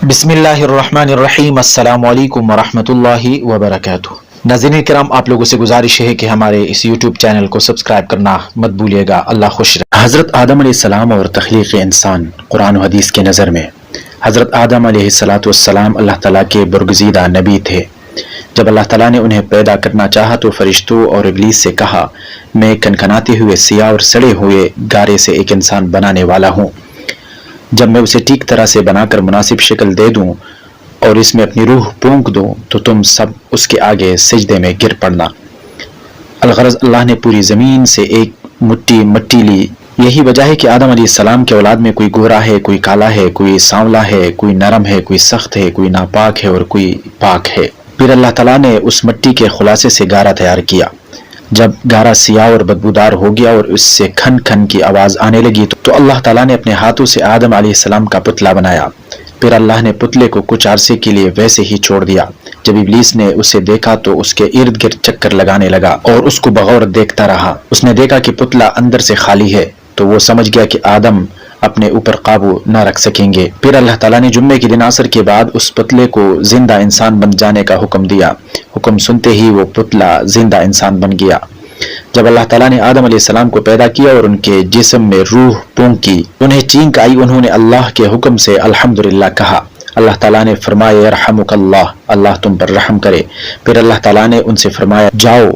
बिस्मिल्लाहिर्रहमानिर्रहीम। अस्सलाम वालेकुम वरहमतुल्लाहि वबरकातुह। नाज़रीन किराम, आप लोगों से गुजारिश है कि हमारे इस यूट्यूब चैनल को सब्सक्राइब करना मत भूलिएगा। अल्लाह खुश रहे। हज़रत आदम अलैहिस्सलाम और तख्लीक़ इंसान कुरान व हदीस के नज़र में हज़रत आदम अलैहिस्सलाम अल्लाह ताला के बरगुज़ीदा नबी थे। जब अल्लाह ताला ने उन्हें पैदा करना चाहा तो फरिश्तों और इब्लीस से कहा, मैं कनकनाते हुए सियाह और सड़े हुए गारे से एक इंसान बनाने वाला हूँ। जब मैं उसे ठीक तरह से बनाकर मुनासिब शक्ल दे दूं और इसमें अपनी रूह फूंक दूं तो तुम सब उसके आगे सजदे में गिर पड़ना। अलगरज अल्लाह ने पूरी ज़मीन से एक मुट्ठी मिट्टी ली। यही वजह है कि आदम अलैहिस्सलाम के औलाद में कोई गोरा है, कोई काला है, कोई सांवला है, कोई नरम है, कोई सख्त है, कोई नापाक है और कोई पाक है। फिर अल्लाह ताला ने उस मिट्टी के खुलासे से गारा तैयार किया। जब गारा सियाह और बदबूदार हो गया और उससे खन खन की आवाज़ आने लगी तो अल्लाह ताला ने अपने हाथों से आदम अलैहिस्सलाम का पुतला बनाया। फिर अल्लाह ने पुतले को कुछ अरसे के लिए वैसे ही छोड़ दिया। जब इब्लीस ने उसे देखा तो उसके इर्द गिर्द चक्कर लगाने लगा और उसको बगौर देखता रहा। उसने देखा कि पुतला अंदर से खाली है तो वो समझ गया कि आदम अपने ऊपर काबू न रख सकेंगे। फिर अल्लाह ताला ने जुम्मे के दिन असर के बाद उस पुतले को जिंदा इंसान बन जाने का हुक्म दिया। हुक्म सुनते ही वो पुतला जिंदा इंसान बन गया। जब अल्लाह ताला ने आदम अलैहिस्सलाम को पैदा किया और उनके जिस्म में रूह फूंकी, उन्हें चींक आई। उन्होंने अल्लाह के हुक्म से अल्हम्दुलिल्लाह कहा। अल्लाह ताला ने फरमाया, यरहमुकल्लाह, अल्लाह तुम पर रहम करे। फिर अल्लाह ताला ने उनसे फरमाया, जाओ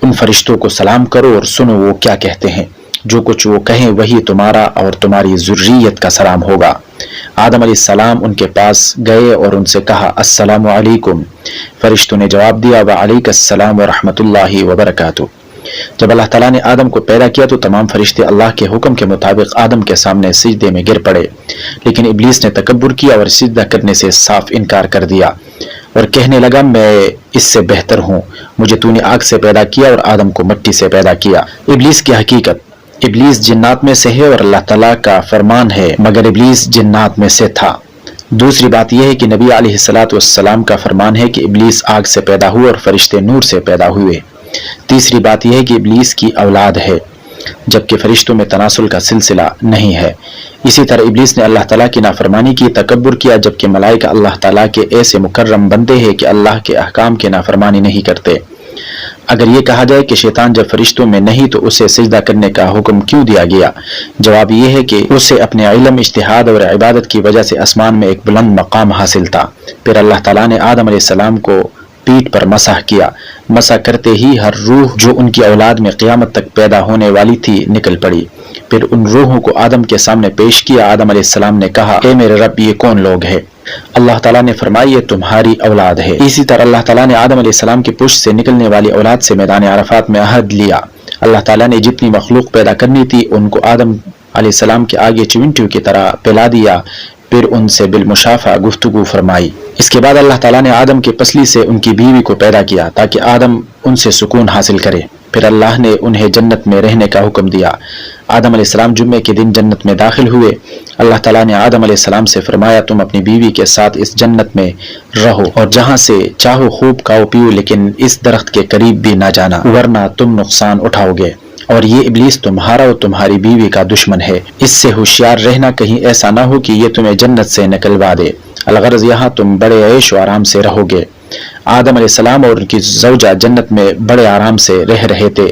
उन फरिश्तों को सलाम करो और सुनो वो क्या कहते हैं। जो कुछ वो कहें वही तुम्हारा और तुम्हारी ज़ुर्रियत का सलाम होगा। आदम अलैहिस्सलाम उनके पास गए और उनसे कहा, अस्सलामु अलैकुम। फरिश्तों ने जवाब दिया, व अलैकुस्सलाम व रहमतुल्लाहि व बरकातुहू। जब अल्लाह ताला ने आदम को पैदा किया तो तमाम फरिश्ते अल्लाह के हुक्म के मुताबिक आदम के सामने सिजदे में गिर पड़े, लेकिन इब्लीस ने तकब्बुर किया और सिजदा करने से साफ इनकार कर दिया और कहने लगा, मैं इससे बेहतर हूँ। मुझे तूने आग से पैदा किया और आदम को मिट्टी से पैदा किया। इब्लीस की हकीकत, इब्लीस जिन्नात में से है और अल्लाह ताला का फरमान है, मगर इब्लीस जिन्नात में से था। दूसरी बात यह है कि नबी अलैहिस्सलातु वस्सलाम का फरमान है कि इब्लीस आग से पैदा हुए और फरिश्ते नूर से पैदा हुए। तीसरी बात यह है कि इब्लीस की औलाद है जबकि फरिश्तों में तनासुल का सिलसिला नहीं है। इसी तरह इब्लीस ने अल्लाह ताला की नाफरमानी की, तकब्बुर किया, जबकि मलाइका अल्लाह ताला के ऐसे मुकर्रम बंदे हैं कि अल्लाह के अहकाम की नाफरमानी नहीं करते। अगर ये कहा जाए कि शैतान जब फरिश्तों में नहीं तो उसे सिजदा करने का हुक्म क्यों दिया गया, जवाब यह है कि उसे अपने इल्म, इज्तिहाद और इबादत की वजह से आसमान में एक बुलंद मकाम हासिल था। फिर अल्लाह ताला ने आदम अलैहिस्सलाम को पीठ पर मसह किया। मसह करते ही हर रूह जो उनकी औलाद में क़यामत तक पैदा होने वाली थी निकल पड़ी। फिर उन रूहों को आदम के सामने पेश किया। आदम अलैहिस्सलाम ने कहा, ए मेरे रब, ये कौन लोग हैं? अल्लाह ताला ने फरमाया, ये तुम्हारी औलाद है। इसी तरह अल्लाह ताला ने आदम अलैहिस्सलाम की पुश्त से निकलने वाली औलाद से मैदान अरफात में अहद लिया। अल्लाह ताला ने जितनी मखलूक पैदा करनी थी उनको आदम अलैहिस्सलाम के आगे चिमटियों की तरह पिला दिया। फिर उनसे बिलमुशाफा गुफ्तगू फरमाई। इसके बाद अल्लाह ताला ने आदम के पसली से उनकी बीवी को पैदा किया ताकि आदम उनसे सुकून हासिल करे। फिर अल्लाह ने उन्हें जन्नत में रहने का हुक्म दिया। आदम अलैहिस्सलाम जुम्मे के दिन जन्नत में दाखिल हुए। अल्लाह ताला ने आदम अलैहिस्सलाम से फरमाया, तुम अपनी बीवी के साथ इस जन्नत में रहो और जहाँ से चाहो खूब खाओ पियो, लेकिन इस दरख्त के करीब भी ना जाना वरना तुम नुकसान उठाओगे। और ये इब्लीस तुम्हारा और तुम्हारी बीवी का दुश्मन है। इससे होशियार रहना, कहीं ऐसा ना हो कि ये तुम्हें जन्नत से निकलवा दे। अलगरज यहाँ तुम बड़े ऐश व आराम से रहोगे। आदम अलैहिस्सलाम और उनकी ज़ौजा जन्नत में बड़े आराम से रह रहे थे,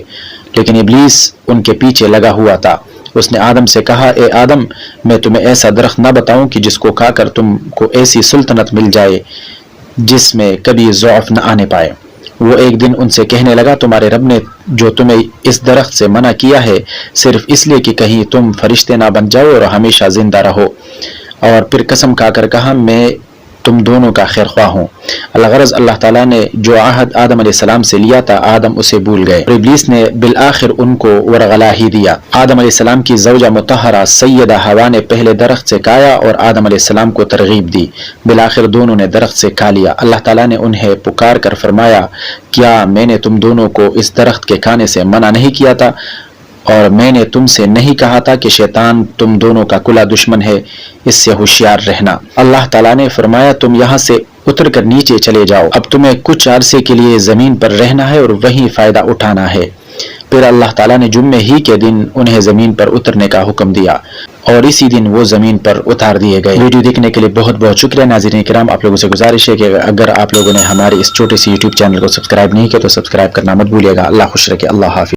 लेकिन इब्लीस उनके पीछे लगा हुआ था। उसने आदम से कहा, ए आदम, मैं तुम्हें ऐसा दरख्त न बताऊं कि जिसको खाकर तुमको ऐसी सुल्तनत मिल जाए जिसमें कभी ज़ौफ न आने पाए। वो एक दिन उनसे कहने लगा, तुम्हारे रब ने जो तुम्हें इस दरख्त से मना किया है सिर्फ इसलिए कि कहीं तुम फरिश्ते ना बन जाओ और हमेशा जिंदा रहो। और फिर कसम खाकर कहा, मैं तुम दोनों का खैर ख्वाह हूँ। अलगरज अल्लाह ताला ने जो आहद आदम अलैहिस्सलाम से लिया था आदम उसे भूल गए और इब्लीस ने बिल आखिर उनको वरगला ही दिया। आदम अलैहिस्सलाम की ज़ौजा मुतहरा सैयदा हवा ने पहले दरख्त से खाया और आदम अलैहिस्सलाम को तरगीब दी। बिल आखिर दोनों ने दरख्त से खा लिया। अल्लाह ताला ने उन्हें पुकार कर फरमाया, क्या मैंने तुम दोनों को इस दरख्त के खाने से मना नहीं किया था? और मैंने तुमसे नहीं कहा था कि शैतान तुम दोनों का कुला दुश्मन है? इससे होशियार रहना। अल्लाह ताला ने फरमाया, तुम यहाँ से उतर कर नीचे चले जाओ। अब तुम्हें कुछ अरसे के लिए जमीन पर रहना है और वहीं फायदा उठाना है। پھر اللہ تعالیٰ نے جمعے ہی کے دن انہیں زمین پر اترنے کا حکم دیا اور اسی دن وہ زمین پر اتار دیے گئے۔ ویڈیو دیکھنے کے لیے بہت بہت شکریہ۔ ناظرین کرام، آپ لوگوں سے گزارش ہے کہ اگر آپ لوگوں نے ہمارے اس چھوٹے سی یوٹیوب چینل کو سبسکرائب نہیں کیا تو سبسکرائب کرنا مت بھولیے گا۔ اللہ خوش رکھے، اللہ حافظ۔